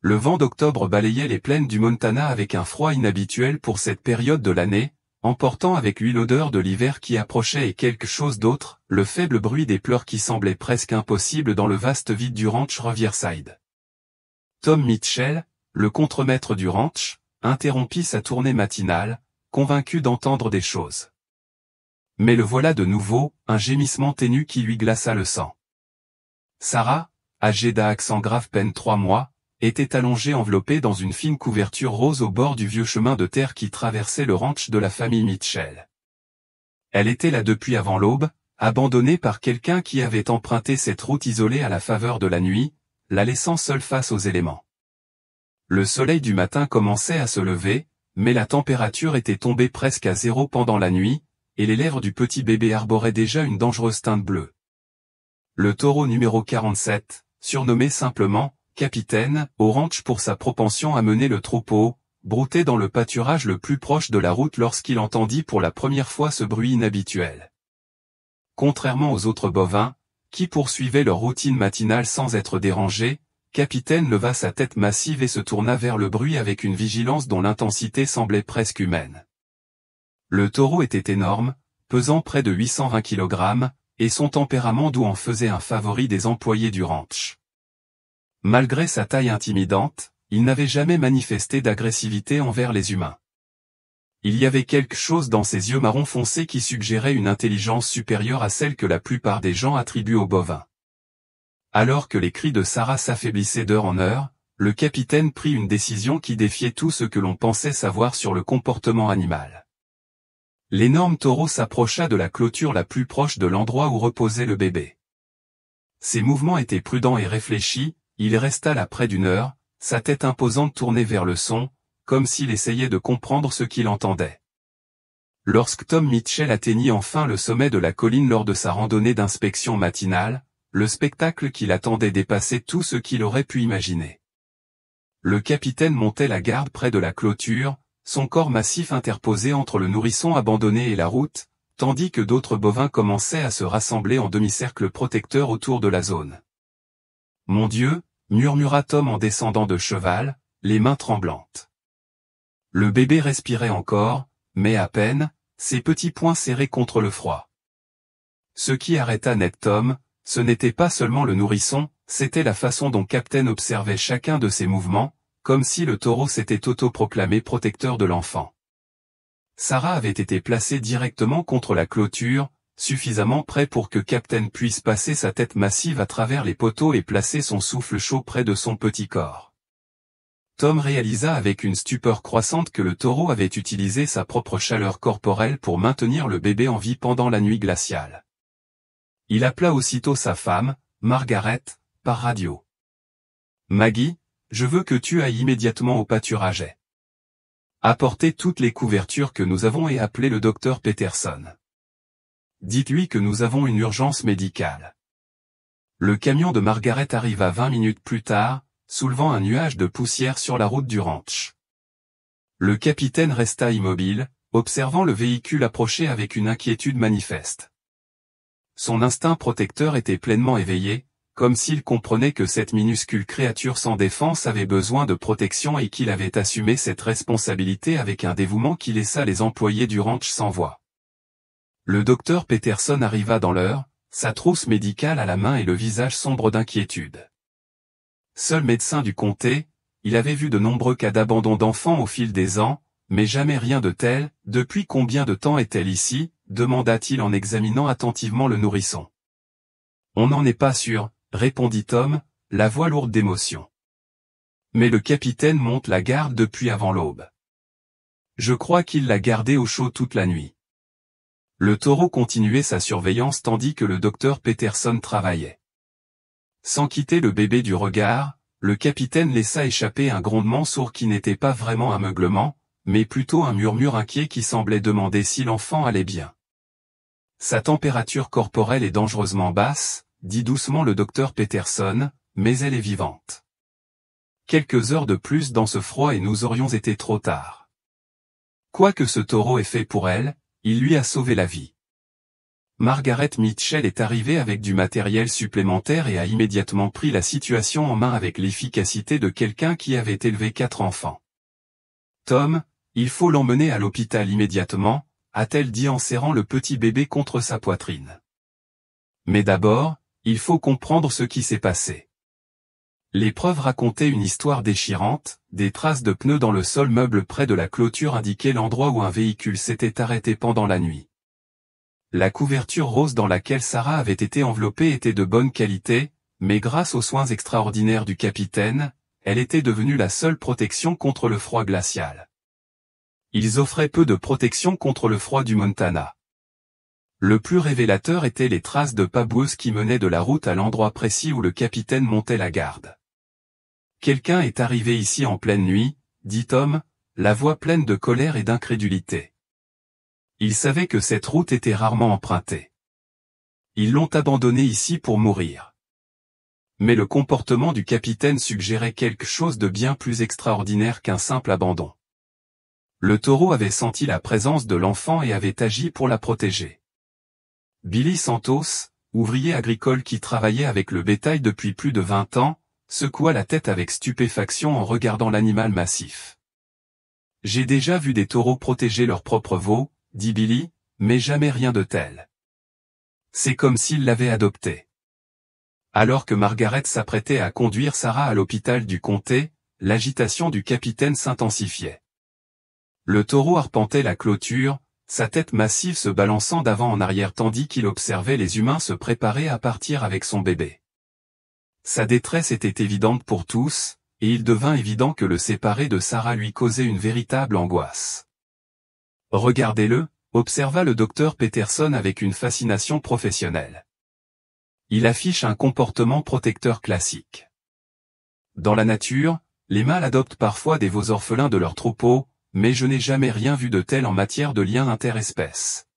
Le vent d'octobre balayait les plaines du Montana avec un froid inhabituel pour cette période de l'année, emportant avec lui l'odeur de l'hiver qui approchait et quelque chose d'autre, le faible bruit des pleurs qui semblait presque impossible dans le vaste vide du ranch Riverside. Tom Mitchell, le contremaître du ranch, interrompit sa tournée matinale, convaincu d'entendre des choses. Mais le voilà de nouveau, un gémissement ténu qui lui glaça le sang. Sarah, âgée d'Accent grave peine 3 mois, était allongée enveloppée dans une fine couverture rose au bord du vieux chemin de terre qui traversait le ranch de la famille Mitchell. Elle était là depuis avant l'aube, abandonnée par quelqu'un qui avait emprunté cette route isolée à la faveur de la nuit, la laissant seule face aux éléments. Le soleil du matin commençait à se lever, mais la température était tombée presque à 0 pendant la nuit, et les lèvres du petit bébé arboraient déjà une dangereuse teinte bleue. Le taureau numéro 47, surnommé simplement Capitaine, au ranch pour sa propension à mener le troupeau, broutait dans le pâturage le plus proche de la route lorsqu'il entendit pour la première fois ce bruit inhabituel. Contrairement aux autres bovins, qui poursuivaient leur routine matinale sans être dérangés, Capitaine leva sa tête massive et se tourna vers le bruit avec une vigilance dont l'intensité semblait presque humaine. Le taureau était énorme, pesant près de 820 kg, et son tempérament doux en faisait un favori des employés du ranch. Malgré sa taille intimidante, il n'avait jamais manifesté d'agressivité envers les humains. Il y avait quelque chose dans ses yeux marron foncé qui suggérait une intelligence supérieure à celle que la plupart des gens attribuent aux bovins. Alors que les cris de Sarah s'affaiblissaient d'heure en heure, le capitaine prit une décision qui défiait tout ce que l'on pensait savoir sur le comportement animal. L'énorme taureau s'approcha de la clôture la plus proche de l'endroit où reposait le bébé. Ses mouvements étaient prudents et réfléchis. Il resta là près d'une heure, sa tête imposante tournée vers le son, comme s'il essayait de comprendre ce qu'il entendait. Lorsque Tom Mitchell atteignit enfin le sommet de la colline lors de sa randonnée d'inspection matinale, le spectacle qui l'attendait dépassait tout ce qu'il aurait pu imaginer. Le capitaine montait la garde près de la clôture, son corps massif interposé entre le nourrisson abandonné et la route, tandis que d'autres bovins commençaient à se rassembler en demi-cercle protecteur autour de la zone. « Mon Dieu !» murmura Tom en descendant de cheval, les mains tremblantes. Le bébé respirait encore, mais à peine, ses petits poings serrés contre le froid. Ce qui arrêta net Tom, ce n'était pas seulement le nourrisson, c'était la façon dont Captain observait chacun de ses mouvements, comme si le taureau s'était autoproclamé protecteur de l'enfant. Sarah avait été placée directement contre la clôture, suffisamment près pour que Captain puisse passer sa tête massive à travers les poteaux et placer son souffle chaud près de son petit corps. Tom réalisa avec une stupeur croissante que le taureau avait utilisé sa propre chaleur corporelle pour maintenir le bébé en vie pendant la nuit glaciale. Il appela aussitôt sa femme, Margaret, par radio. « Maggie, je veux que tu ailles immédiatement au pâturage. Apportez toutes les couvertures que nous avons et appelez le docteur Peterson. Dites-lui que nous avons une urgence médicale. » Le camion de Margaret arriva 20 minutes plus tard, soulevant un nuage de poussière sur la route du ranch. Le capitaine resta immobile, observant le véhicule approcher avec une inquiétude manifeste. Son instinct protecteur était pleinement éveillé, comme s'il comprenait que cette minuscule créature sans défense avait besoin de protection et qu'il avait assumé cette responsabilité avec un dévouement qui laissa les employés du ranch sans voix. Le docteur Peterson arriva dans l'heure, sa trousse médicale à la main et le visage sombre d'inquiétude. Seul médecin du comté, il avait vu de nombreux cas d'abandon d'enfants au fil des ans, mais jamais rien de tel. « Depuis combien de temps est-elle ici ?» demanda-t-il en examinant attentivement le nourrisson. « On n'en est pas sûr, » répondit Tom, la voix lourde d'émotion. « Mais le capitaine monte la garde depuis avant l'aube. Je crois qu'il l'a gardée au chaud toute la nuit. » Le taureau continuait sa surveillance tandis que le docteur Peterson travaillait. Sans quitter le bébé du regard, le capitaine laissa échapper un grondement sourd qui n'était pas vraiment un meuglement, mais plutôt un murmure inquiet qui semblait demander si l'enfant allait bien. « Sa température corporelle est dangereusement basse, » dit doucement le docteur Peterson, « mais elle est vivante. Quelques heures de plus dans ce froid et nous aurions été trop tard. Quoi que ce taureau ait fait pour elle, il lui a sauvé la vie. » Margaret Mitchell est arrivée avec du matériel supplémentaire et a immédiatement pris la situation en main avec l'efficacité de quelqu'un qui avait élevé 4 enfants. Tom, il faut l'emmener à l'hôpital immédiatement, a-t-elle dit en serrant le petit bébé contre sa poitrine. Mais d'abord, il faut comprendre ce qui s'est passé. L'épreuve racontait une histoire déchirante, des traces de pneus dans le sol meuble près de la clôture indiquaient l'endroit où un véhicule s'était arrêté pendant la nuit. La couverture rose dans laquelle Sarah avait été enveloppée était de bonne qualité, mais grâce aux soins extraordinaires du capitaine, elle était devenue la seule protection contre le froid glacial. Ils offraient peu de protection contre le froid du Montana. Le plus révélateur étaient les traces de pas boueuses qui menaient de la route à l'endroit précis où le capitaine montait la garde. « Quelqu'un est arrivé ici en pleine nuit, » dit Tom, la voix pleine de colère et d'incrédulité. Il savait que cette route était rarement empruntée. Ils l'ont abandonné ici pour mourir. Mais le comportement du capitaine suggérait quelque chose de bien plus extraordinaire qu'un simple abandon. Le taureau avait senti la présence de l'enfant et avait agi pour la protéger. Billy Santos, ouvrier agricole qui travaillait avec le bétail depuis plus de 20 ans, secoua la tête avec stupéfaction en regardant l'animal massif. « J'ai déjà vu des taureaux protéger leurs propres veaux, » dit Billy, mais jamais rien de tel. C'est comme s'il l'avait adopté. Alors que Margaret s'apprêtait à conduire Sarah à l'hôpital du comté, l'agitation du capitaine s'intensifiait. Le taureau arpentait la clôture, sa tête massive se balançant d'avant en arrière tandis qu'il observait les humains se préparer à partir avec son bébé. Sa détresse était évidente pour tous, et il devint évident que le séparer de Sarah lui causait une véritable angoisse. « Regardez-le » observa le docteur Peterson avec une fascination professionnelle. Il affiche un comportement protecteur classique. Dans la nature, les mâles adoptent parfois des veaux orphelins de leur troupeau, mais je n'ai jamais rien vu de tel en matière de lien interespèces.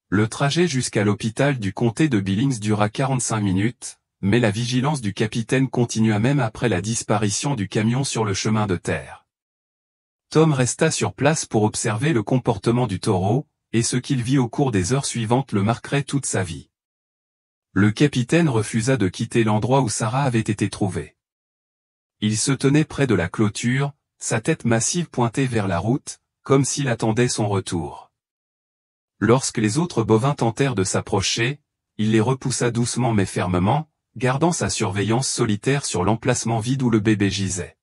Le trajet jusqu'à l'hôpital du comté de Billings dura 45 minutes, mais la vigilance du capitaine continua même après la disparition du camion sur le chemin de terre. Tom resta sur place pour observer le comportement du taureau, et ce qu'il vit au cours des heures suivantes le marquerait toute sa vie. Le capitaine refusa de quitter l'endroit où Sarah avait été trouvée. Il se tenait près de la clôture, sa tête massive pointée vers la route, comme s'il attendait son retour. Lorsque les autres bovins tentèrent de s'approcher, il les repoussa doucement mais fermement, gardant sa surveillance solitaire sur l'emplacement vide où le bébé gisait.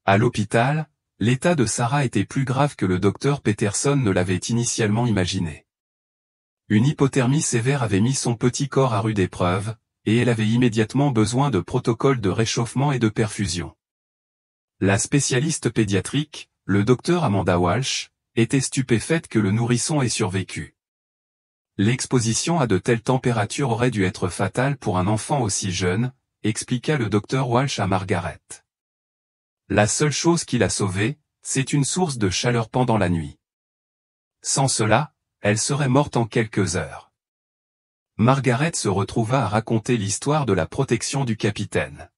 À l'hôpital, l'état de Sarah était plus grave que le docteur Peterson ne l'avait initialement imaginé. Une hypothermie sévère avait mis son petit corps à rude épreuve, et elle avait immédiatement besoin de protocoles de réchauffement et de perfusion. La spécialiste pédiatrique, le docteur Amanda Walsh, était stupéfaite que le nourrisson ait survécu. L'exposition à de telles températures aurait dû être fatale pour un enfant aussi jeune, expliqua le docteur Walsh à Margaret. La seule chose qui l'a sauvée, c'est une source de chaleur pendant la nuit. Sans cela, elle serait morte en quelques heures. Margaret se retrouva à raconter l'histoire de la protection du capitaine.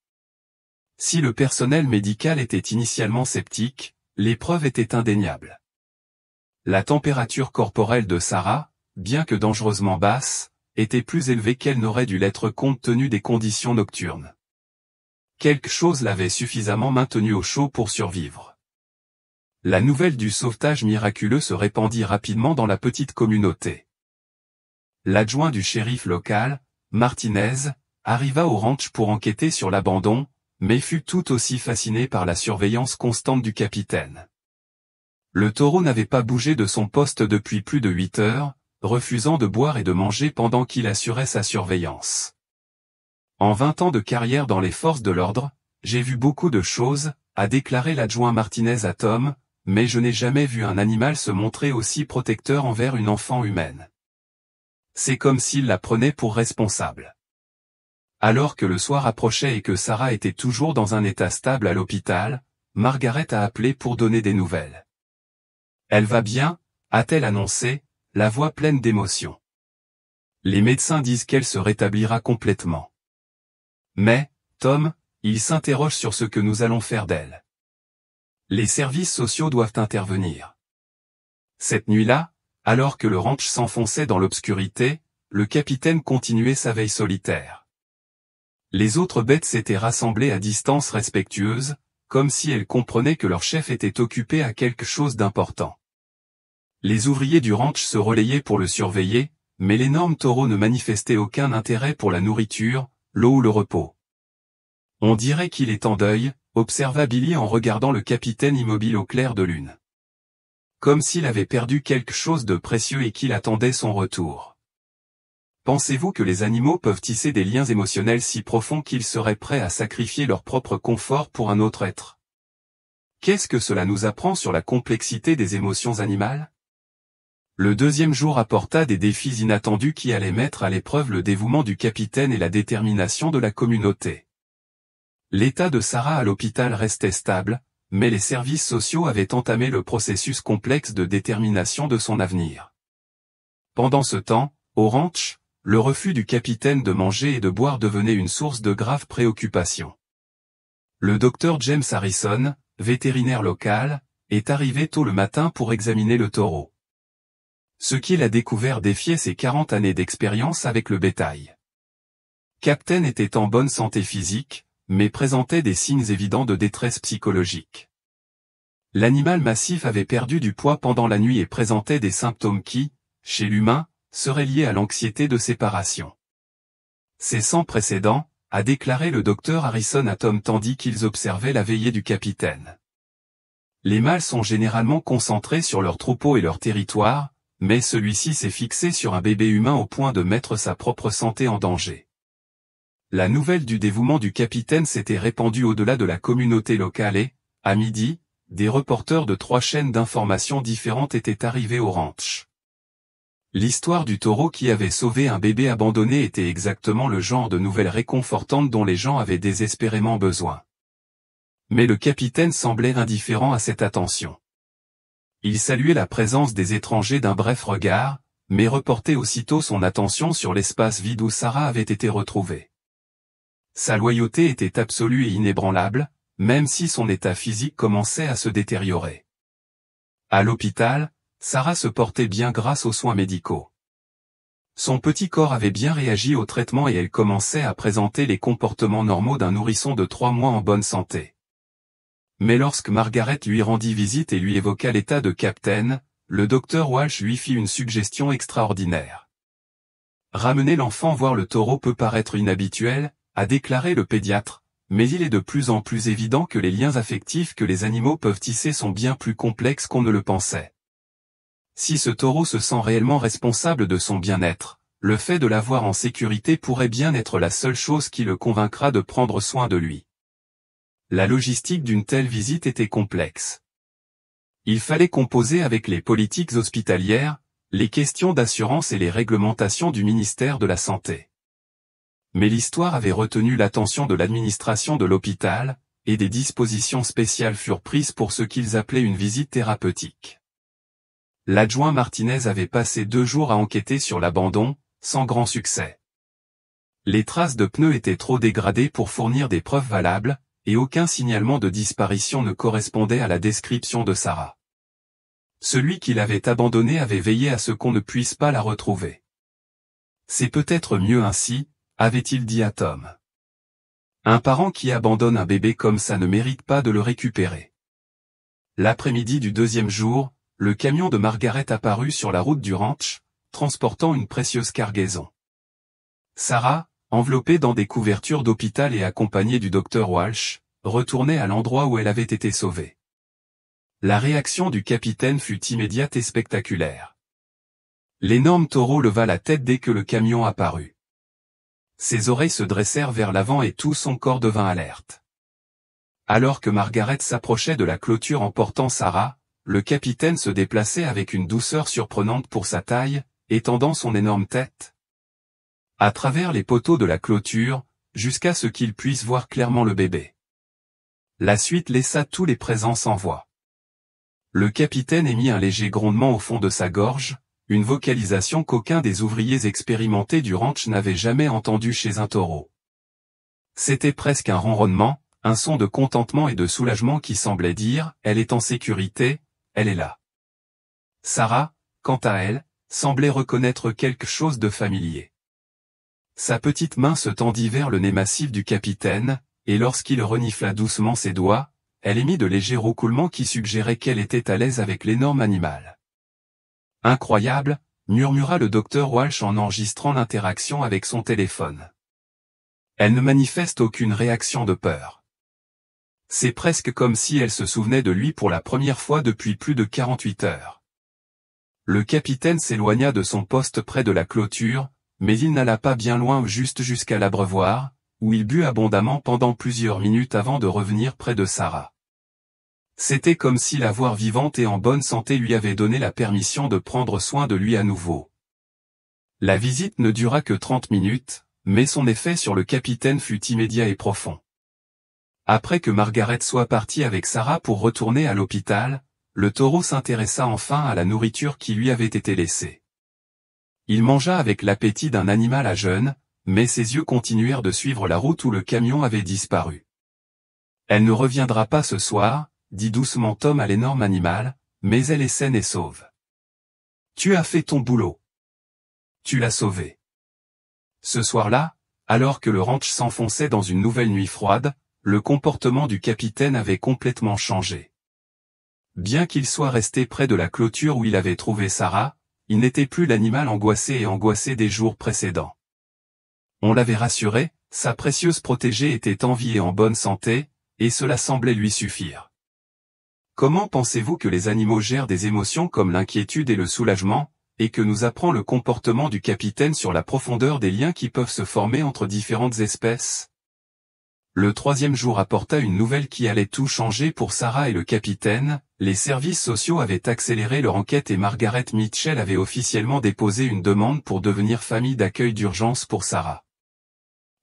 Si le personnel médical était initialement sceptique, l'épreuve était indéniable. La température corporelle de Sarah, bien que dangereusement basse, était plus élevée qu'elle n'aurait dû l'être compte tenu des conditions nocturnes. Quelque chose l'avait suffisamment maintenue au chaud pour survivre. La nouvelle du sauvetage miraculeux se répandit rapidement dans la petite communauté. L'adjoint du shérif local, Martinez, arriva au ranch pour enquêter sur l'abandon, mais fut tout aussi fasciné par la surveillance constante du capitaine. Le taureau n'avait pas bougé de son poste depuis plus de 8 heures, refusant de boire et de manger pendant qu'il assurait sa surveillance. En 20 ans de carrière dans les forces de l'ordre, j'ai vu beaucoup de choses, a déclaré l'adjoint Martinez à Tom, mais je n'ai jamais vu un animal se montrer aussi protecteur envers une enfant humaine. C'est comme s'il la prenait pour responsable. Alors que le soir approchait et que Sarah était toujours dans un état stable à l'hôpital, Margaret a appelé pour donner des nouvelles. Elle va bien, a-t-elle annoncé, la voix pleine d'émotion. Les médecins disent qu'elle se rétablira complètement. Mais, Tom, il s'interroge sur ce que nous allons faire d'elle. Les services sociaux doivent intervenir. Cette nuit-là, Alors que le ranch s'enfonçait dans l'obscurité, le capitaine continuait sa veille solitaire. Les autres bêtes s'étaient rassemblées à distance respectueuse, comme si elles comprenaient que leur chef était occupé à quelque chose d'important. Les ouvriers du ranch se relayaient pour le surveiller, mais l'énorme taureau ne manifestait aucun intérêt pour la nourriture, l'eau ou le repos. On dirait qu'il est en deuil, observa Billy en regardant le capitaine immobile au clair de lune. Comme s'il avait perdu quelque chose de précieux et qu'il attendait son retour. Pensez-vous que les animaux peuvent tisser des liens émotionnels si profonds qu'ils seraient prêts à sacrifier leur propre confort pour un autre être? Qu'est-ce que cela nous apprend sur la complexité des émotions animales? Le deuxième jour apporta des défis inattendus qui allaient mettre à l'épreuve le dévouement du capitaine et la détermination de la communauté. L'état de Sarah à l'hôpital restait stable, mais les services sociaux avaient entamé le processus complexe de détermination de son avenir. Pendant ce temps, au ranch, le refus du capitaine de manger et de boire devenait une source de graves préoccupations. Le docteur James Harrison, vétérinaire local, est arrivé tôt le matin pour examiner le taureau. Ce qu'il a découvert défiait ses 40 années d'expérience avec le bétail. Captain était en bonne santé physique, mais présentait des signes évidents de détresse psychologique. L'animal massif avait perdu du poids pendant la nuit et présentait des symptômes qui, chez l'humain, seraient liés à l'anxiété de séparation. C'est sans précédent, a déclaré le docteur Harrison à Tom tandis qu'ils observaient la veillée du capitaine. Les mâles sont généralement concentrés sur leur troupeau et leur territoire, mais celui-ci s'est fixé sur un bébé humain au point de mettre sa propre santé en danger. La nouvelle du dévouement du capitaine s'était répandue au-delà de la communauté locale et, à midi, des reporters de 3 chaînes d'information différentes étaient arrivés au ranch. L'histoire du taureau qui avait sauvé un bébé abandonné était exactement le genre de nouvelles réconfortantes dont les gens avaient désespérément besoin. Mais le capitaine semblait indifférent à cette attention. Il saluait la présence des étrangers d'un bref regard, mais reportait aussitôt son attention sur l'espace vide où Sarah avait été retrouvée. Sa loyauté était absolue et inébranlable, même si son état physique commençait à se détériorer. À l'hôpital, Sarah se portait bien grâce aux soins médicaux. Son petit corps avait bien réagi au traitement et elle commençait à présenter les comportements normaux d'un nourrisson de 3 mois en bonne santé. Mais lorsque Margaret lui rendit visite et lui évoqua l'état de Captain, le docteur Walsh lui fit une suggestion extraordinaire. Ramener l'enfant voir le taureau peut paraître inhabituel, a déclaré le pédiatre, mais il est de plus en plus évident que les liens affectifs que les animaux peuvent tisser sont bien plus complexes qu'on ne le pensait. Si ce taureau se sent réellement responsable de son bien-être, le fait de l'avoir en sécurité pourrait bien être la seule chose qui le convaincra de prendre soin de lui. La logistique d'une telle visite était complexe. Il fallait composer avec les politiques hospitalières, les questions d'assurance et les réglementations du ministère de la Santé. Mais l'histoire avait retenu l'attention de l'administration de l'hôpital, et des dispositions spéciales furent prises pour ce qu'ils appelaient une visite thérapeutique. L'adjoint Martinez avait passé 2 jours à enquêter sur l'abandon, sans grand succès. Les traces de pneus étaient trop dégradées pour fournir des preuves valables, et aucun signalement de disparition ne correspondait à la description de Sarah. Celui qui l'avait abandonnée avait veillé à ce qu'on ne puisse pas la retrouver. C'est peut-être mieux ainsi, avait-il dit à Tom. Un parent qui abandonne un bébé comme ça ne mérite pas de le récupérer. L'après-midi du 2e jour, le camion de Margaret apparut sur la route du ranch, transportant une précieuse cargaison. Sarah, enveloppée dans des couvertures d'hôpital et accompagnée du docteur Walsh, retournait à l'endroit où elle avait été sauvée. La réaction du capitaine fut immédiate et spectaculaire. L'énorme taureau leva la tête dès que le camion apparut. Ses oreilles se dressèrent vers l'avant et tout son corps devint alerte. Alors que Margaret s'approchait de la clôture en portant Sarah, le capitaine se déplaçait avec une douceur surprenante pour sa taille, étendant son énorme tête à travers les poteaux de la clôture, jusqu'à ce qu'il puisse voir clairement le bébé. La suite laissa tous les présents sans voix. Le capitaine émit un léger grondement au fond de sa gorge, une vocalisation qu'aucun des ouvriers expérimentés du ranch n'avait jamais entendue chez un taureau. C'était presque un ronronnement, un son de contentement et de soulagement qui semblait dire « Elle est en sécurité, elle est là ». Sarah, quant à elle, semblait reconnaître quelque chose de familier. Sa petite main se tendit vers le nez massif du capitaine, et lorsqu'il renifla doucement ses doigts, elle émit de légers roucoulements qui suggéraient qu'elle était à l'aise avec l'énorme animal. « Incroyable !» murmura le docteur Walsh en enregistrant l'interaction avec son téléphone. Elle ne manifeste aucune réaction de peur. C'est presque comme si elle se souvenait de lui pour la première fois depuis plus de 48 heures. Le capitaine s'éloigna de son poste près de la clôture, mais il n'alla pas bien loin juste jusqu'à l'abreuvoir, où il but abondamment pendant plusieurs minutes avant de revenir près de Sarah. C'était comme si la voir vivante et en bonne santé lui avait donné la permission de prendre soin de lui à nouveau. La visite ne dura que 30 minutes, mais son effet sur le capitaine fut immédiat et profond. Après que Margaret soit partie avec Sarah pour retourner à l'hôpital, le taureau s'intéressa enfin à la nourriture qui lui avait été laissée. Il mangea avec l'appétit d'un animal à jeûne, mais ses yeux continuèrent de suivre la route où le camion avait disparu. « Elle ne reviendra pas ce soir, » dit doucement Tom à l'énorme animal, « mais elle est saine et sauve. Tu as fait ton boulot. Tu l'as sauvée. » Ce soir-là, alors que le ranch s'enfonçait dans une nouvelle nuit froide, le comportement du capitaine avait complètement changé. Bien qu'il soit resté près de la clôture où il avait trouvé Sarah, il n'était plus l'animal angoissé des jours précédents. On l'avait rassuré, sa précieuse protégée était en vie et en bonne santé, et cela semblait lui suffire. Comment pensez-vous que les animaux gèrent des émotions comme l'inquiétude et le soulagement, et que nous apprend le comportement du capitaine sur la profondeur des liens qui peuvent se former entre différentes espèces? Le troisième jour apporta une nouvelle qui allait tout changer pour Sarah et le capitaine. Les services sociaux avaient accéléré leur enquête et Margaret Mitchell avait officiellement déposé une demande pour devenir famille d'accueil d'urgence pour Sarah.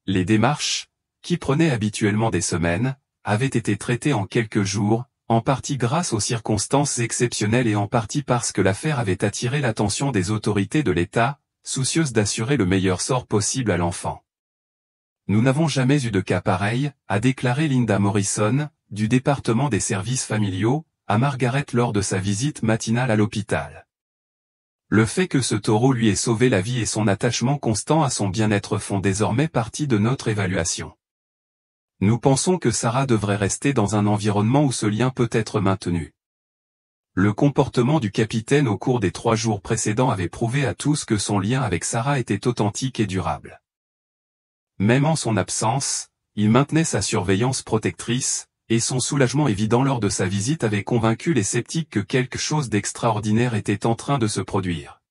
Les démarches, qui prenaient habituellement des semaines, avaient été traitées en quelques jours, en partie grâce aux circonstances exceptionnelles et en partie parce que l'affaire avait attiré l'attention des autorités de l'État, soucieuses d'assurer le meilleur sort possible à l'enfant. Nous n'avons jamais eu de cas pareil, a déclaré Linda Morrison, du département des services familiaux, à Margaret lors de sa visite matinale à l'hôpital. Le fait que ce taureau lui ait sauvé la vie et son attachement constant à son bien-être font désormais partie de notre évaluation. Nous pensons que Sarah devrait rester dans un environnement où ce lien peut être maintenu. Le comportement du capitaine au cours des 3 jours précédents avait prouvé à tous que son lien avec Sarah était authentique et durable. Même en son absence, il maintenait sa surveillance protectrice, et son soulagement évident lors de sa visite avait convaincu les sceptiques que quelque chose d'extraordinaire était en train de se produire.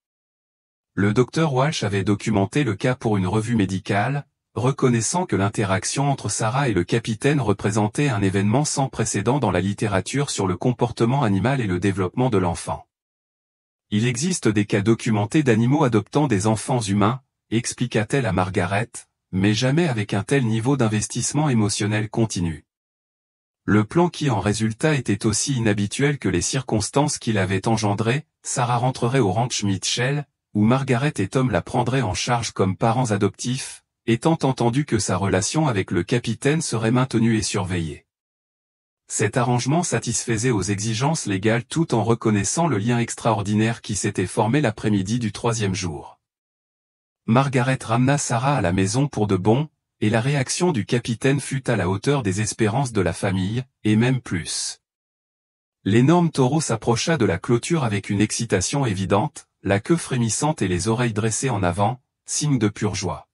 Le docteur Walsh avait documenté le cas pour une revue médicale, reconnaissant que l'interaction entre Sarah et le capitaine représentait un événement sans précédent dans la littérature sur le comportement animal et le développement de l'enfant. Il existe des cas documentés d'animaux adoptant des enfants humains, expliqua-t-elle à Margaret, mais jamais avec un tel niveau d'investissement émotionnel continu. Le plan qui en résulta était aussi inhabituel que les circonstances qu'il avait engendrées. Sarah rentrerait au ranch Mitchell, où Margaret et Tom la prendraient en charge comme parents adoptifs, étant entendu que sa relation avec le capitaine serait maintenue et surveillée. Cet arrangement satisfaisait aux exigences légales tout en reconnaissant le lien extraordinaire qui s'était formé l'après-midi du 3e jour. Margaret ramena Sarah à la maison pour de bon, et la réaction du capitaine fut à la hauteur des espérances de la famille, et même plus. L'énorme taureau s'approcha de la clôture avec une excitation évidente, la queue frémissante et les oreilles dressées en avant, signe de pure joie.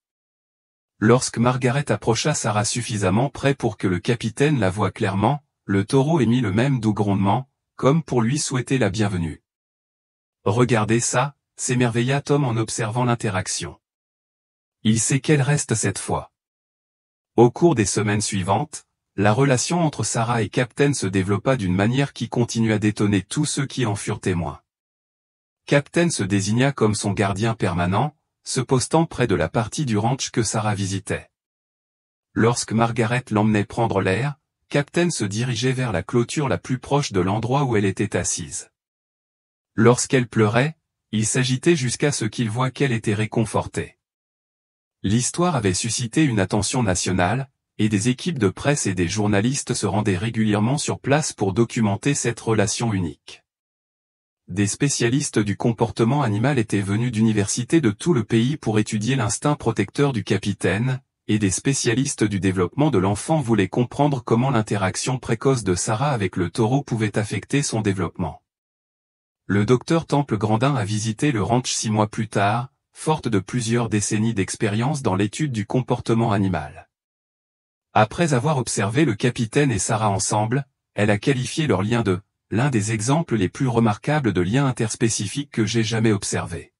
Lorsque Margaret approcha Sarah suffisamment près pour que le capitaine la voie clairement, le taureau émit le même doux grondement, comme pour lui souhaiter la bienvenue. « Regardez ça !» s'émerveilla Tom en observant l'interaction. Il sait qu'elle reste cette fois. Au cours des semaines suivantes, la relation entre Sarah et Captain se développa d'une manière qui continua d'étonner tous ceux qui en furent témoins. Captain se désigna comme son gardien permanent, se postant près de la partie du ranch que Sarah visitait. Lorsque Margaret l'emmenait prendre l'air, Captain se dirigeait vers la clôture la plus proche de l'endroit où elle était assise. Lorsqu'elle pleurait, il s'agitait jusqu'à ce qu'il voie qu'elle était réconfortée. L'histoire avait suscité une attention nationale, et des équipes de presse et des journalistes se rendaient régulièrement sur place pour documenter cette relation unique. des spécialistes du comportement animal étaient venus d'universités de tout le pays pour étudier l'instinct protecteur du capitaine, et des spécialistes du développement de l'enfant voulaient comprendre comment l'interaction précoce de Sarah avec le taureau pouvait affecter son développement. Le docteur Temple Grandin a visité le ranch 6 mois plus tard, forte de plusieurs décennies d'expérience dans l'étude du comportement animal. Après avoir observé le capitaine et Sarah ensemble, elle a qualifié leur lien de « l'un des exemples les plus remarquables de liens interspécifiques que j'ai jamais observé.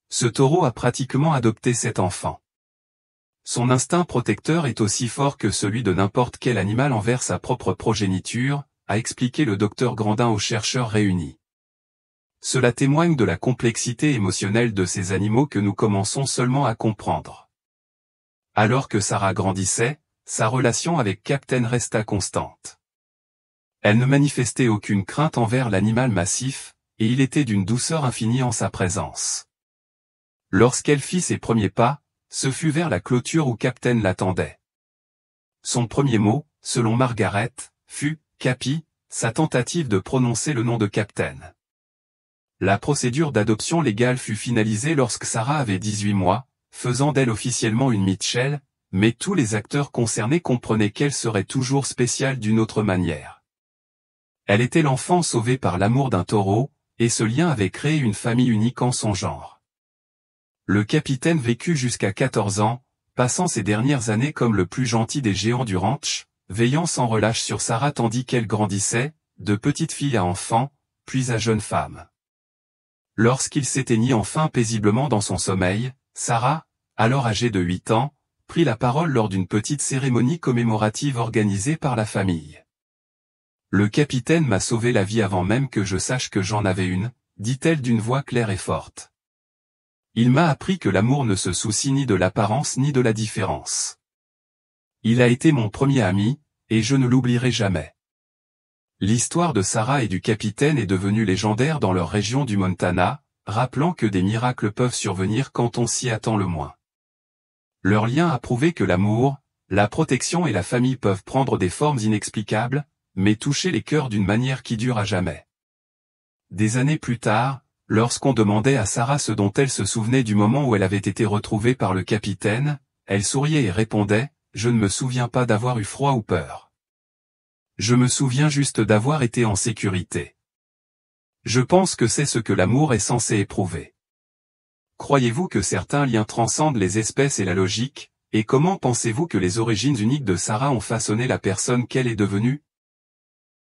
Ce taureau a pratiquement adopté cet enfant. Son instinct protecteur est aussi fort que celui de n'importe quel animal envers sa propre progéniture, a expliqué le docteur Grandin aux chercheurs réunis. Cela témoigne de la complexité émotionnelle de ces animaux que nous commençons seulement à comprendre. Alors que Sarah grandissait, sa relation avec Captain resta constante. Elle ne manifestait aucune crainte envers l'animal massif, et il était d'une douceur infinie en sa présence. Lorsqu'elle fit ses premiers pas, ce fut vers la clôture où Captain l'attendait. Son premier mot, selon Margaret, fut « Capi », sa tentative de prononcer le nom de Captain. La procédure d'adoption légale fut finalisée lorsque Sarah avait 18 mois, faisant d'elle officiellement une Mitchell, mais tous les acteurs concernés comprenaient qu'elle serait toujours spéciale d'une autre manière. Elle était l'enfant sauvé par l'amour d'un taureau, et ce lien avait créé une famille unique en son genre. Le capitaine vécut jusqu'à 14 ans, passant ses dernières années comme le plus gentil des géants du ranch, veillant sans relâche sur Sarah tandis qu'elle grandissait, de petite fille à enfant, puis à jeune femme. Lorsqu'il s'éteignit enfin paisiblement dans son sommeil, Sarah, alors âgée de 8 ans, prit la parole lors d'une petite cérémonie commémorative organisée par la famille. « Le capitaine m'a sauvé la vie avant même que je sache que j'en avais une, dit-elle d'une voix claire et forte. Il m'a appris que l'amour ne se soucie ni de l'apparence ni de la différence. Il a été mon premier ami, et je ne l'oublierai jamais. » L'histoire de Sarah et du capitaine est devenue légendaire dans leur région du Montana, rappelant que des miracles peuvent survenir quand on s'y attend le moins. Leur lien a prouvé que l'amour, la protection et la famille peuvent prendre des formes inexplicables, mais toucher les cœurs d'une manière qui dure à jamais. Des années plus tard, lorsqu'on demandait à Sarah ce dont elle se souvenait du moment où elle avait été retrouvée par le capitaine, elle souriait et répondait « Je ne me souviens pas d'avoir eu froid ou peur. Je me souviens juste d'avoir été en sécurité. Je pense que c'est ce que l'amour est censé éprouver. » Croyez-vous que certains liens transcendent les espèces et la logique, et comment pensez-vous que les origines uniques de Sarah ont façonné la personne qu'elle est devenue ?